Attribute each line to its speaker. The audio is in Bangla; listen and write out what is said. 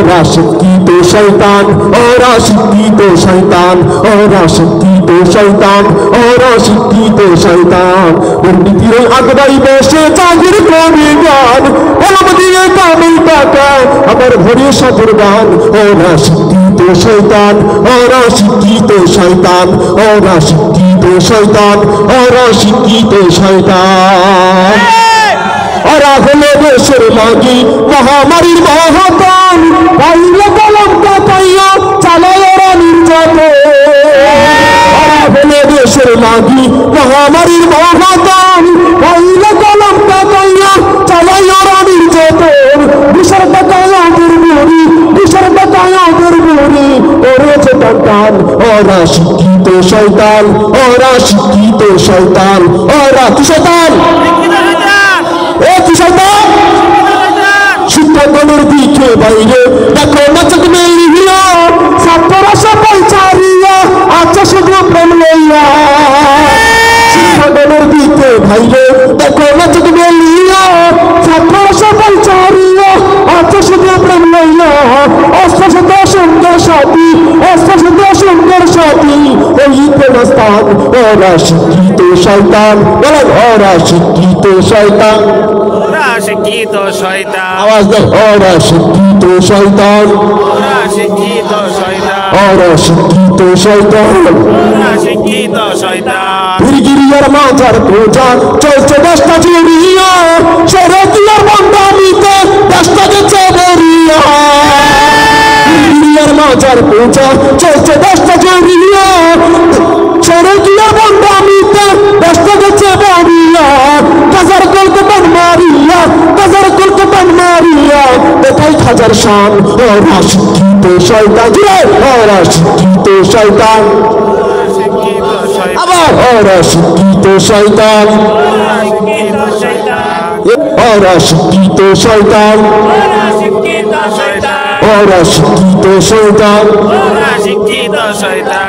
Speaker 1: ওরা শিক্ষিত শয়তান, ওরা শিক্ষিত শয়তান, ওরা শিক্ষিত শয়তান, ওরা শিক্ষিত শয়তান। দুর্নীতির আগড়াই বসে চাকর করে গান, কলম দিয়ে কামাই টাকা আমার ভরে সাগর গান। ওরা শিক্ষিত শয়তান, ওরা শিক্ষিত শয়তান, ওরা শিক্ষিত শয়তান, ওরা শিক্ষিত শয়তান। ওরা হলো দেশের লাগি মহামারীর মহাতান, পাইলে কলম কাটাইয়া চালায় ওরা নির্যাতন। ওরা হলো দেশের লাগি মহামারীর মহাতান, পাইলে কলম কাটাইয়া চালায় ওরা নির্যাতন। বিশাল টাকায় ওদের বুড়ি, বিশাল টাকায় ওদের বুড়ি ওরেছে টান। ওরা শিক্ষিত শয়তান, ওরা শিক্ষিত শয়তান, ওরা কি শয়তান? শিক্ষকগণের দিকে বাইরে দেখো নাচক মেলিয়া, ছাত্ররা সবাই ছাড়িয়া আচ্ছা শুধু প্রেম লইয়া। শিক্ষকগণের দিকে বাইরে দেখো নাচক মেলিয়া, ছাত্ররা সবাই ছাড়িয়া আচ্ছা শুধু প্রেম লইয়া। অস্পষ্ট সুন্দর সাথী, অস্পষ্ট সুন্দর সাথী ওই প্রেমস্থান। ওরা শিক্ষিত শয়তান, বলেন ওরা শিক্ষিত শয়তান,
Speaker 2: শিক্ষিত শয়তান।
Speaker 1: আওয়াজ দাও, ওরা শিক্ষিত শয়তান,
Speaker 2: ওরা শিক্ষিত শয়তান,
Speaker 1: ওরা শিক্ষিত শয়তান।
Speaker 2: ওরা শিক্ষিত শয়তান।
Speaker 1: পীরগিরিয়ার মাজার পূজা চলছে দেশটা জুড়িয়া, শরতীয়ার বন্দানিতে দেশটা গেছে বেরিয়া। পীরগিরিয়ার মাজার পূজা চলছে দেশটা জুড়িয়া, শরতীয়ার বন্দানিতে দেশটা গেছে বেরিয়া। কাজার কলকাতার মারিয়া, কাজার কলকাতার মারিয়া দেখাই হাজার শান। ওরা শিক্ষিত শয়তান, ওরা শিক্ষিত শয়তান, আবার ওরা শিক্ষিত শয়তান, ওরা শিক্ষিত শয়তান, ওরা শিক্ষিত শয়তান,
Speaker 2: ওরা শিক্ষিত শয়তান।